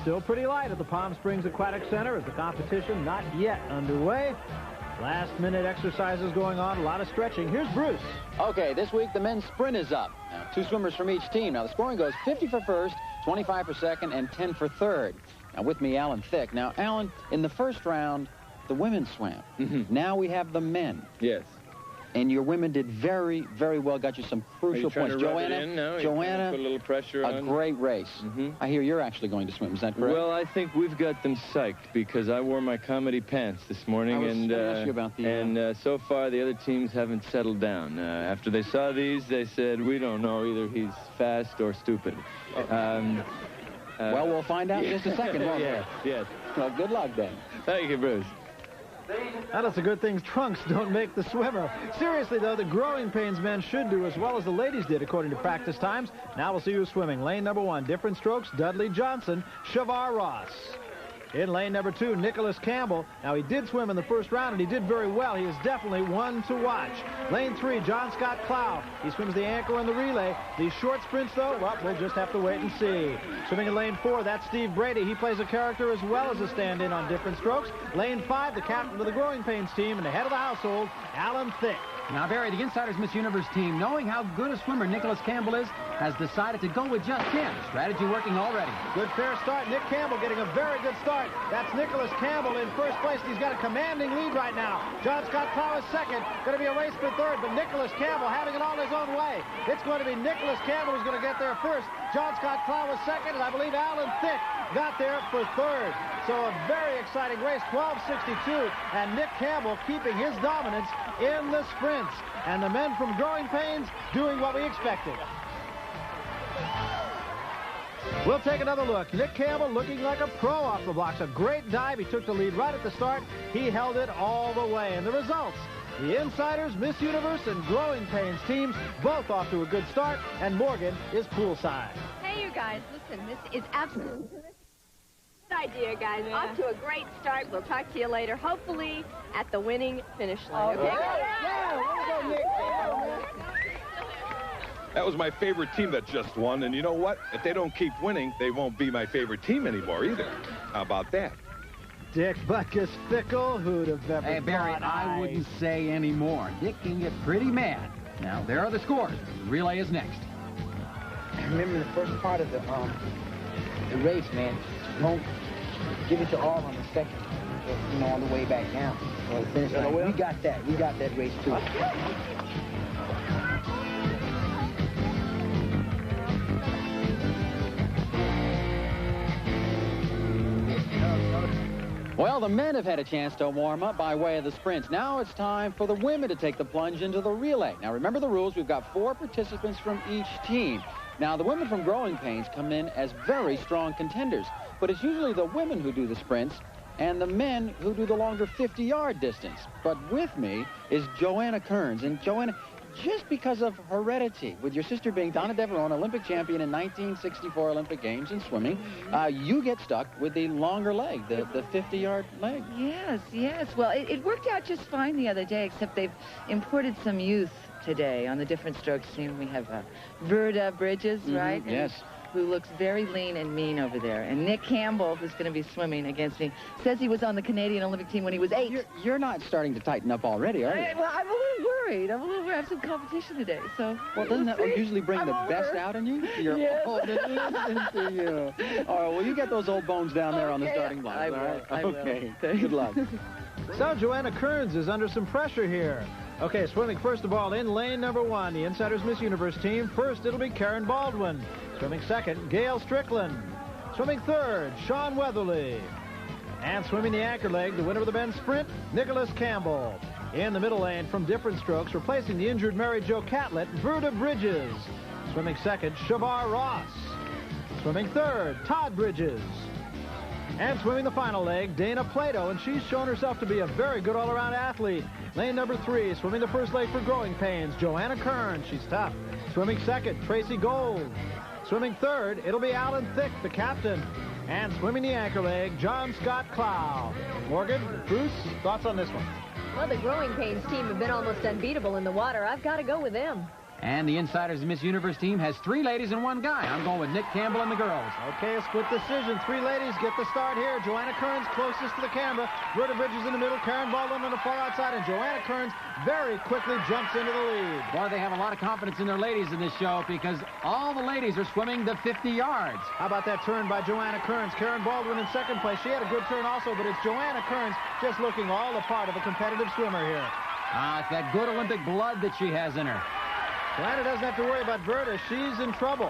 Still pretty light at the Palm Springs Aquatic Center as the competition not yet underway. Last-minute exercises going on, a lot of stretching. Here's Bruce. Okay, this week the men's sprint is up. Now, 2 swimmers from each team. Now, the scoring goes 50 for first, 25 for second, and 10 for third. Now, with me, Alan Thicke. Now, Alan, in the first round, the women swam. Now we have the men. Yes. And your women did very, very well. Got you some crucial points. Joanna, put a little pressure on. A great race. I hear you're actually going to swim. Is that correct? Well, I think we've got them psyched because I wore my comedy pants this morning, and ask you about the, so far the other teams haven't settled down. After they saw these, they said, "We don't know. Either he's fast or stupid." Well, we'll find out in just a second, won't we? Yes. Well, good luck then. Thank you, Bruce. That is a good thing trunks don't make the swimmer. Seriously, though, the growing pains men should do as well as the ladies did, according to practice times. Now we'll see who's swimming. Lane number 1, Diff'rent Strokes, Dudley Johnson, Shavar Ross. In lane number 2, Nicholas Campbell. Now, he did swim in the first round, and he did very well. He is definitely one to watch. Lane 3, John Scott Clow. He swims the anchor and the relay. These short sprints, though, well, we'll just have to wait and see. Swimming in lane 4, that's Steve Brady. He plays a character as well as a stand-in on Diff'rent Strokes. Lane 5, the captain of the growing pains team and the head of the household, Alan Thicke. Now, Barry, the Insiders Miss Universe team, knowing how good a swimmer Nicholas Campbell is, has decided to go with just him. Strategy working already. Good fair start. Nick Campbell getting a very good start. That's Nicholas Campbell in first place. He's got a commanding lead right now. John Scott Clow is second. Going to be a race for third, but Nicholas Campbell having it all his own way. It's going to be Nicholas Campbell who's going to get there first. John Scott Clow was second, and I believe Alan Thicke got there for third. So a very exciting race, 12:62, and Nick Campbell keeping his dominance in the sprints. And the men from Growing Pains doing what we expected. We'll take another look. Nick Campbell looking like a pro off the blocks. A great dive. He took the lead right at the start. He held it all the way. And the results, the Insiders, Miss Universe, and Growing Pains teams both off to a good start, and Morgan is poolside. Hey, you guys, listen, this is absolutely good idea, guys. Off to a great start. We'll talk to you later, hopefully at the winning finish line. Okay? That was my favorite team that just won, and you know what? If they don't keep winning, they won't be my favorite team anymore either. How about that? Dick Butkus fickle, who'd have ever Hey, Barry, I wouldn't say any more. Dick can get pretty mad. Now, there are the scores. The relay is next. Remember the first part of the race, man. Don't give it to all on the second, you know, on the way back down. Or the finish line. We got that. We got that race, too. Well, the men have had a chance to warm up by way of the sprints. Now it's time for the women to take the plunge into the relay. Now, remember the rules. We've got 4 participants from each team. Now, the women from Growing Pains come in as very strong contenders, but it's usually the women who do the sprints and the men who do the longer 50-yard distance. But with me is Joanna Kearns. And Joanna, just because of heredity, with your sister being Donna Devereux, Olympic champion in 1964 Olympic Games in swimming, you get stuck with the longer leg, the 50-yard leg. Yes. Well, it worked out just fine the other day, except they've imported some youth today on the Diff'rent Strokes team. We have Verda Bridges, right? Yes. Who looks very lean and mean over there. And Nick Campbell, who's going to be swimming against me, says he was on the Canadian Olympic team when he was 8. You're not starting to tighten up already, are you? Well, I'm a little worried. I have some competition today, so... Well, doesn't that usually bring the best out in you? You're old, isn't you? All right, well, you get those old bones down there on the starting block. I will. Okay, good luck. So Joanna Kearns is under some pressure here. Okay, swimming first of all in lane number 1, the Insiders Miss Universe team. First, it'll be Karen Baldwin. Swimming second, Gail Strickland. Swimming third, Sean Weatherly. And swimming the anchor leg, the winner of the men's sprint, Nicholas Campbell. In the middle lane from Diff'rent Strokes, replacing the injured Mary Jo Catlett, Verda Bridges. Swimming second, Shavar Ross. Swimming third, Todd Bridges. And swimming the final leg, Dana Plato, and she's shown herself to be a very good all-around athlete. Lane number 3, swimming the first leg for Growing Pains, Joanna Kearns. She's tough. Swimming second, Tracy Gold. Swimming third, it'll be Alan Thicke, the captain. And swimming the anchor leg, John Scott Clow. Morgan, Bruce, thoughts on this one? Well, the Growing Pains team have been almost unbeatable in the water. I've got to go with them. And the Insiders Miss Universe team has 3 ladies and 1 guy. I'm going with Nick Campbell and the girls. Okay, a split decision. 3 ladies get the start here. Joanna Kearns closest to the camera. Verda Bridges in the middle. Karen Baldwin on the far outside. And Joanna Kearns very quickly jumps into the lead. Boy, they have a lot of confidence in their ladies in this show because all the ladies are swimming the 50 yards. How about that turn by Joanna Kearns? Karen Baldwin in second place. She had a good turn also, but it's Joanna Kearns just looking all the part of a competitive swimmer here. It's that good Olympic blood that she has in her. Joanna doesn't have to worry about Verda. She's in trouble.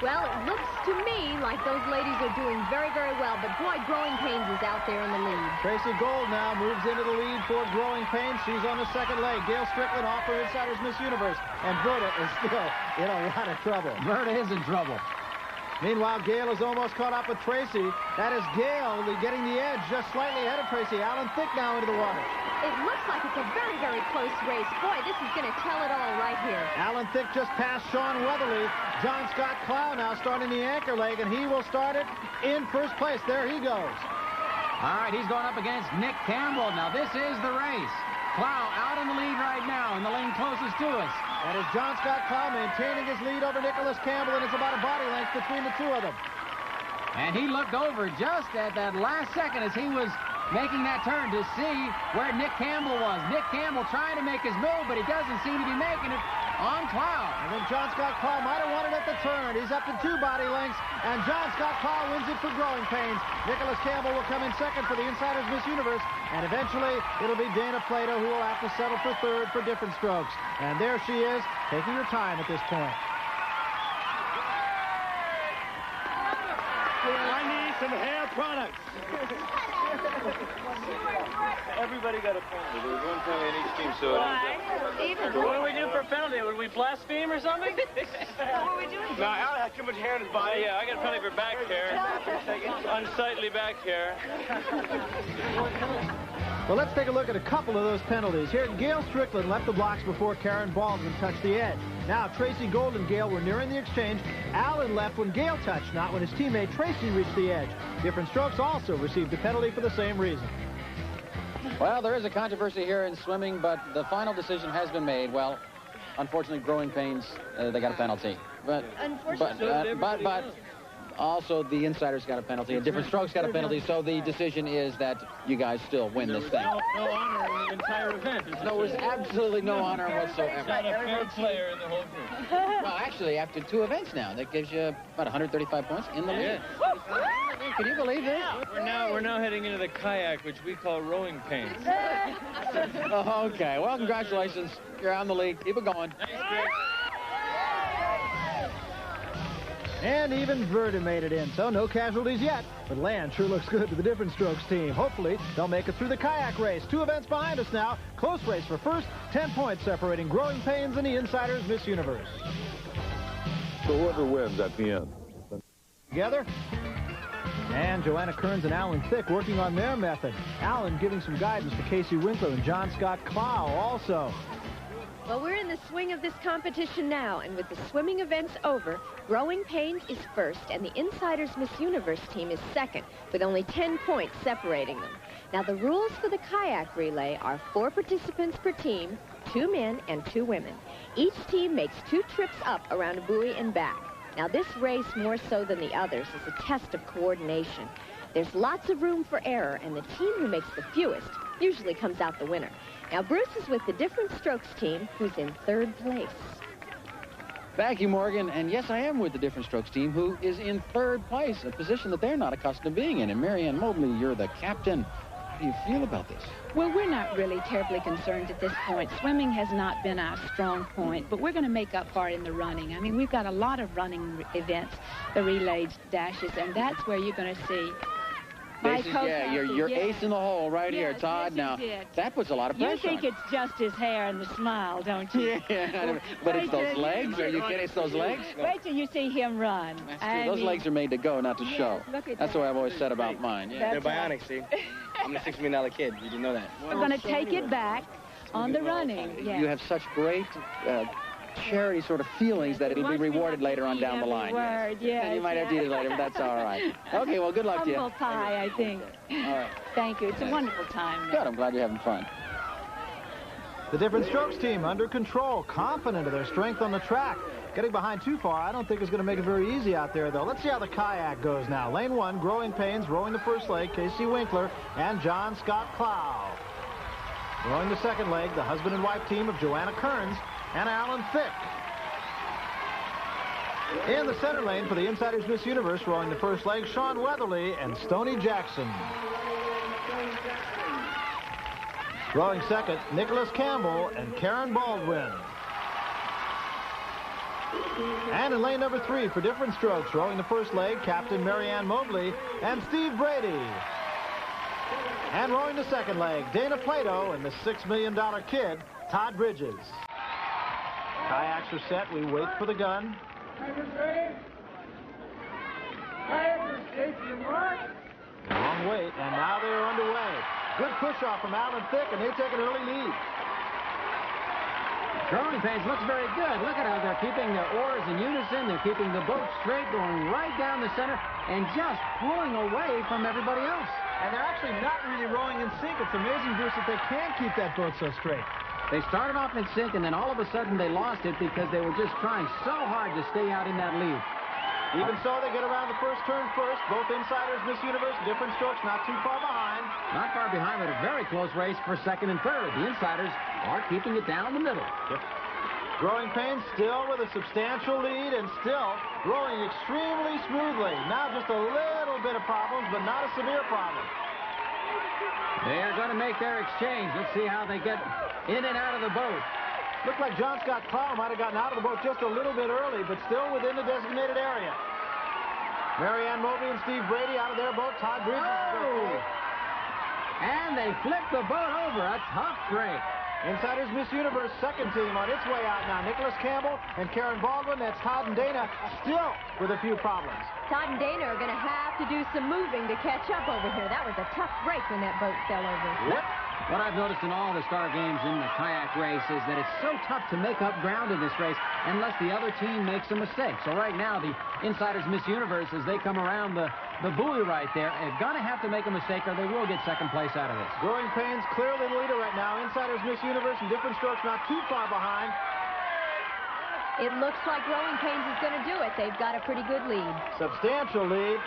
Well, it looks to me like those ladies are doing very, very well, but boy, Growing Pains is out there in the lead. Tracy Gold now moves into the lead for Growing Pains. She's on the second leg. Gail Strickland off for Insiders Miss Universe. And Verda is still in a lot of trouble. Verda is in trouble. Meanwhile, Gail is almost caught up with Tracy. That is Gail getting the edge just slightly ahead of Tracy. Alan Thicke now into the water. It looks like it's a very, very close race. Boy, this is going to tell it all right here. Alan Thicke just passed Sean Weatherly. John Scott Clow now starting the anchor leg, and he will start it in first place. There he goes. All right, he's going up against Nick Campbell. Now, this is the race. Clow out in the lead right now in the lane closest to us. That is John Scott Clow maintaining his lead over Nicholas Campbell, and it's about a body length between the 2 of them. And he looked over just at that last second as he was making that turn to see where Nick Campbell was. Nick Campbell trying to make his move, but he doesn't seem to be making it on Clow. And then John Scott Clow might have won it at the turn. He's up to 2 body lengths, and John Scott Clow wins it for Growing Pains. Nicholas Campbell will come in second for the Insiders Miss Universe, and eventually it'll be Dana Plato who will have to settle for third for Diff'rent Strokes. And there she is, taking her time at this point. I need some hair products. Everybody got a penalty. There was 1 penalty in each team, so... What do we do for a penalty? Would we blaspheme or something? What are we doing? No, Alan has too much hair in his body. Yeah, I got a penalty for back hair. Unsightly back hair. Well, let's take a look at a couple of those penalties. Here, Gail Strickland left the blocks before Karen Baldwin touched the edge. Now, Tracy Gold and Gail were nearing the exchange. Alan left when Gail touched, not when his teammate Tracy reached the edge. Diff'rent Strokes also received a penalty for the same reason. Well, there is a controversy here in swimming, but the final decision has been made. Well, unfortunately, Growing Pains, they got a penalty. But also the Insiders got a penalty, and Diff'rent Strokes got a penalty, so the decision is that you guys still win this thing. No honor in the entire event. There was absolutely no honor whatsoever. Not a fair player in the whole group. Well, actually, after 2 events now, that gives you about 135 points in the lead. Can you believe this? We're now heading into the kayak, which we call Rowing Pains. Okay, well, congratulations. You're on the lead. Keep it going. Thanks, Greg. And even Verda made it in, so no casualties yet. But land sure looks good to the Diff'rent Strokes team. Hopefully, they'll make it through the kayak race. 2 events behind us now. Close race for first. 10 points separating Growing Pains and the Insiders Miss Universe. So whoever wins at the end. Together. And Joanna Kearns and Alan Thicke working on their method. Alan giving some guidance to Casey Winkler and John Scott Clow also. Well, we're in the swing of this competition now, and with the swimming events over, Growing Pains is first, and the Insiders Miss Universe team is second, with only 10 points separating them. Now, the rules for the kayak relay are 4 participants per team, 2 men and 2 women. Each team makes 2 trips up around a buoy and back. Now, this race, more so than the others, is a test of coordination. There's lots of room for error, and the team who makes the fewest usually comes out the winner. Now, Bruce is with the Diff'rent Strokes team, who's in 3rd place. Thank you, Morgan. And yes, I am with the Diff'rent Strokes team, who is in 3rd place, a position that they're not accustomed to being in. And Marianne Mobley, you're the captain. How do you feel about this? Well, we're not really terribly concerned at this point. Swimming has not been our strong point, but we're going to make up for it in the running. I mean, we've got a lot of running events, the relays, dashes, and that's where you're going to see. Yeah, you're ace in the hole right here, Todd. Yes, now, that puts a lot of pressure You think it's just his hair and the smile, don't you? Yeah, but it's those legs? Are you kidding? It's those legs? Wait till you see him run. Those legs are made to go, not to show. That's the way I've always said about mine. Yeah. They're bionic, see? I'm a $6 million kid. You didn't know that. We're going to take it back on the running. You have such great charity sort of feelings that it'll be rewarded later on down the line. Yes. You might have to eat it later, but that's all right. Okay, well, good luck to you. Humble pie, I think. All right. Thank you. It's a wonderful time. Good. I'm glad you're having fun. The Diff'rent Strokes team under control, confident of their strength on the track. Getting behind too far, I don't think is going to make it very easy out there, though. Let's see how the kayak goes now. Lane 1, Growing Pains, rowing the first leg, Casey Winkler and John Scott Clow. Rowing the second leg, the husband and wife team of Joanna Kearns and Alan Thicke. In the center lane for the Insiders Miss Universe, rowing the first leg, Sean Weatherly and Stoney Jackson. Rowing second, Nicholas Campbell and Karen Baldwin. And in lane number 3 for Diff'rent Strokes, rowing the first leg, Captain Marianne Mobley and Steve Brady. And rowing the second leg, Dana Plato and the $6 Million Kid, Todd Bridges. Kayaks are set. We wait for the gun. Long wait, and now they're underway. Good push-off from Alan Thicke, and they take an early lead. Growing Pains looks very good. Look at how they're keeping their oars in unison. They're keeping the boat straight, going right down the center, and just pulling away from everybody else. And they're actually not really rowing in sync. It's amazing, Bruce, that they can keep that boat so straight. They started off in sync, and then all of a sudden they lost it because they were just trying so hard to stay out in that lead. Even so, they get around the first turn first. Both Insiders Miss Universe, Diff'rent Strokes, not too far behind. Not far behind, but a very close race for second and third. The Insiders are keeping it down the middle. Yep. Growing Pains still with a substantial lead and still rowing extremely smoothly. Now just a little bit of problems, but not a severe problem. They are going to make their exchange. Let's see how they get in and out of the boat. Looked like John Scott Clow might have gotten out of the boat just a little bit early, but still within the designated area. Marianne Mobley and Steve Brady out of their boat. Todd Bridges is okay. And they flip the boat over. A tough break. Insiders Miss Universe second team on its way out now. Nicholas Campbell and Karen Baldwin. That's Todd and Dana still with a few problems. Todd and Dana are going to have to do some moving to catch up over here. That was a tough break when that boat fell over. Yep. What I've noticed in all the star games in the kayak race is that it's so tough to make up ground in this race unless the other team makes a mistake. So right now, the Insiders Miss Universe, as they come around the buoy right there, are going to have to make a mistake or they will get second place out of this. Growing Pains clearly the leader right now. Insiders Miss Universe and Diff'rent Strokes not too far behind. It looks like Growing Pains is going to do it. They've got a pretty good lead. Substantial lead.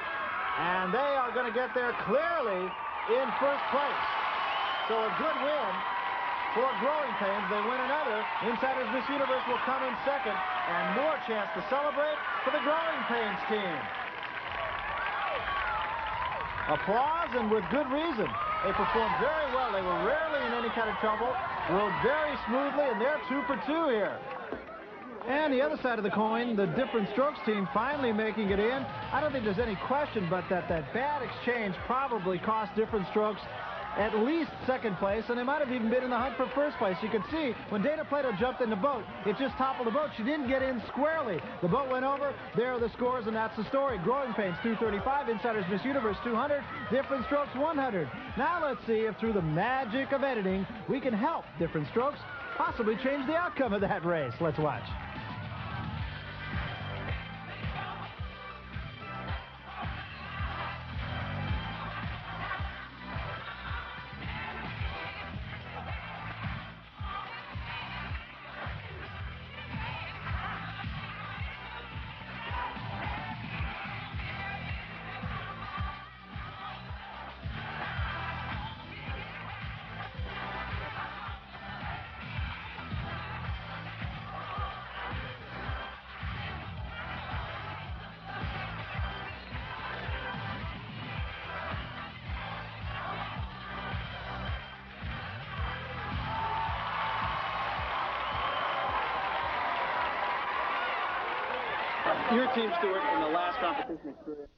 And they are going to get there clearly in first place. So a good win for Growing Pains. They win another. Insiders Miss Universe will come in second. And more chance to celebrate for the Growing Pains team. Applause, and with good reason. They performed very well. They were rarely in any kind of trouble. Rode very smoothly, and they're 2 for 2 here. And the other side of the coin, the Diff'rent Strokes team finally making it in. I don't think there's any question but that bad exchange probably cost Diff'rent Strokes at least second place, and they might have even been in the hunt for first place. You can see when Dana Plato jumped in the boat, it just toppled the boat. She didn't get in squarely. The boat went over. There are the scores, and that's the story. Growing Pains 235, Insiders Miss Universe 200, Diff'rent Strokes 100. Now let's see if through the magic of editing we can help Diff'rent Strokes possibly change the outcome of that race. Let's watch. Your team, Stuart, in the last competition experience.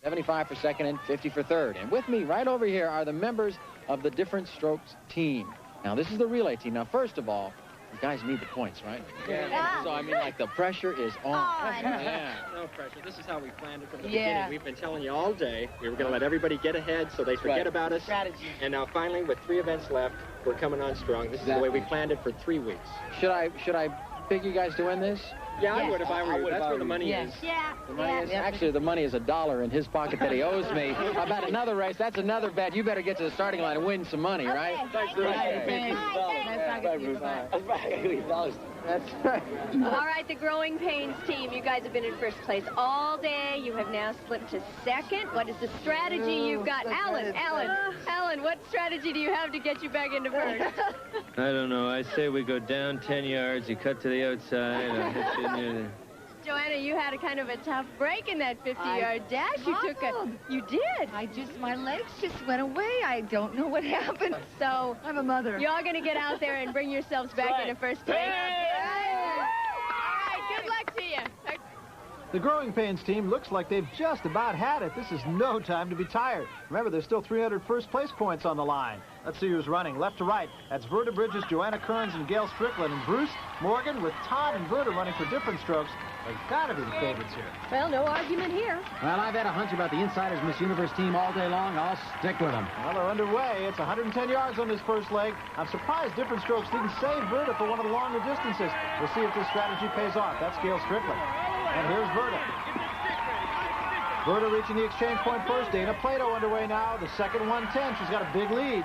75 for second and 50 for third. And with me right over here are the members of the Diff'rent Strokes team. Now, this is the relay team. Now, first of all, you guys need the points, right? Yeah. So, I mean, like, the pressure is on. Yeah. No pressure. This is how we planned it from the beginning. We've been telling you all day we were going to let everybody get ahead so they forget about us. Strategy. And now, finally, with 3 events left, we're coming on strong. This is the way we planned it for 3 weeks. Should I pick you guys to win this? Yeah, I would if I were you. That's where the money is. Yeah. The money is, actually, the money is $1 in his pocket that he owes me. About another race, that's another bet. You better get to the starting line and win some money, right? Thanks, Bruce. That's right. All right, the Growing Pains team, you guys have been in first place all day. You have now slipped to second. What is the strategy you've got? Alan, what strategy do you have to get you back into first? I don't know. I say we go down 10 yards, you cut to the outside, I hit you near the... Joanna, you had a kind of a tough break in that 50-yard dash. You did. My legs just went away. I don't know what happened. So I'm a mother. You're going to get out there and bring yourselves back into first place. All right, good luck to you. The Growing Pains team looks like they've just about had it. This is no time to be tired. Remember, there's still 300 first-place points on the line. Let's see who's running. Left to right, that's Verda Bridges, Joanna Kearns, and Gail Strickland. And Bruce Morgan with Todd and Verda running for different strokes. They've got to be the favorites here. Well, no argument here. Well, I've had a hunch about the Insiders Miss Universe team all day long. I'll stick with them. Well, they're underway. It's 110 yards on this first leg. I'm surprised Diff'rent Strokes didn't save Verda for one of the longer distances. We'll see if this strategy pays off. That's Gail Strickland. And here's Verda. Verda reaching the exchange point first. Dana Plato underway now. The second 110. She's got a big lead.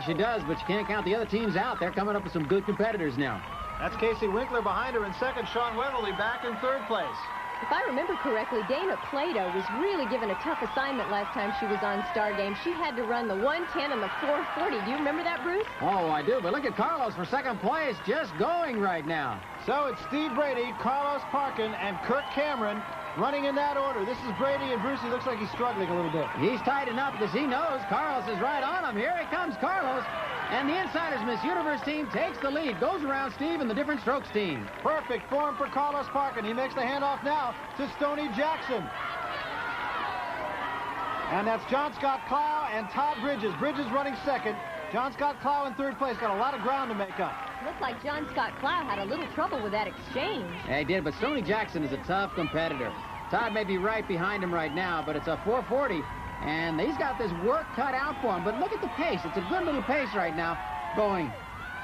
She does, but you can't count the other teams out. They're coming up with some good competitors now. That's Casey Winkler behind her in second. Sean Weatherly back in third place. If I remember correctly, Dana Plato was really given a tough assignment last time she was on Star Game. She had to run the 110 and the 440. Do you remember that, Bruce? Oh, I do, but look at Carlos for second place, just going right now. So it's Steve Brady, Carlos Parkin, and Kirk Cameron running in that order. This is Brady, and Bruce, he looks like he's struggling a little bit. He's tight enough because he knows Carlos is right on him. Here he comes, Carlos. And the Insiders Miss Universe team takes the lead. Goes around Steve and the Diff'rent Strokes team. Perfect form for Carlos Parkin. He makes the handoff now to Stoney Jackson. And that's John Scott Clow and Todd Bridges. Bridges running second. John Scott Clow in third place. Got a lot of ground to make up. Looked like John Scott Clow had a little trouble with that exchange. Yeah, he did, but Stoney Jackson is a tough competitor. Todd may be right behind him right now, but it's a 440, and he's got this work cut out for him. But look at the pace. It's a good little pace right now going.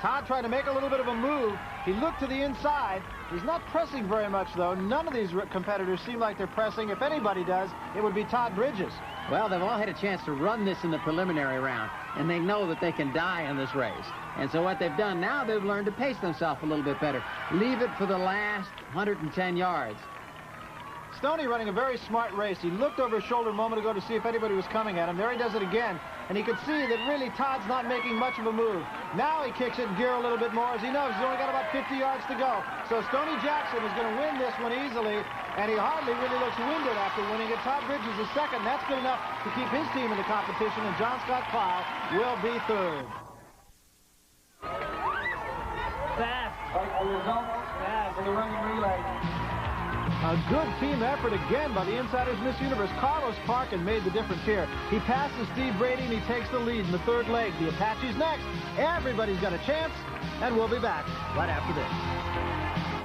Todd tried to make a little bit of a move. He looked to the inside. He's not pressing very much, though. None of these competitors seem like they're pressing. If anybody does, it would be Todd Bridges. Well, they've all had a chance to run this in the preliminary round, and they know that they can die in this race. And so what they've done now, they've learned to pace themselves a little bit better. Leave it for the last 110 yards. Stoney running a very smart race. He looked over his shoulder a moment ago to see if anybody was coming at him. There he does it again. And he could see that really Todd's not making much of a move. Now he kicks it in gear a little bit more as he knows he's only got about 50 yards to go. So Stoney Jackson is going to win this one easily. And he hardly really looks winded after winning it. Todd Bridges is second. That's good enough to keep his team in the competition. And John Scott Clow will be third. Fast. I was almost fast in the running relay. A good team effort again by the Insiders Miss Universe. Carlos Parkin made the difference here. He passes Steve Brady and he takes the lead in the third leg. The Apache's next. Everybody's got a chance, and we'll be back right after this.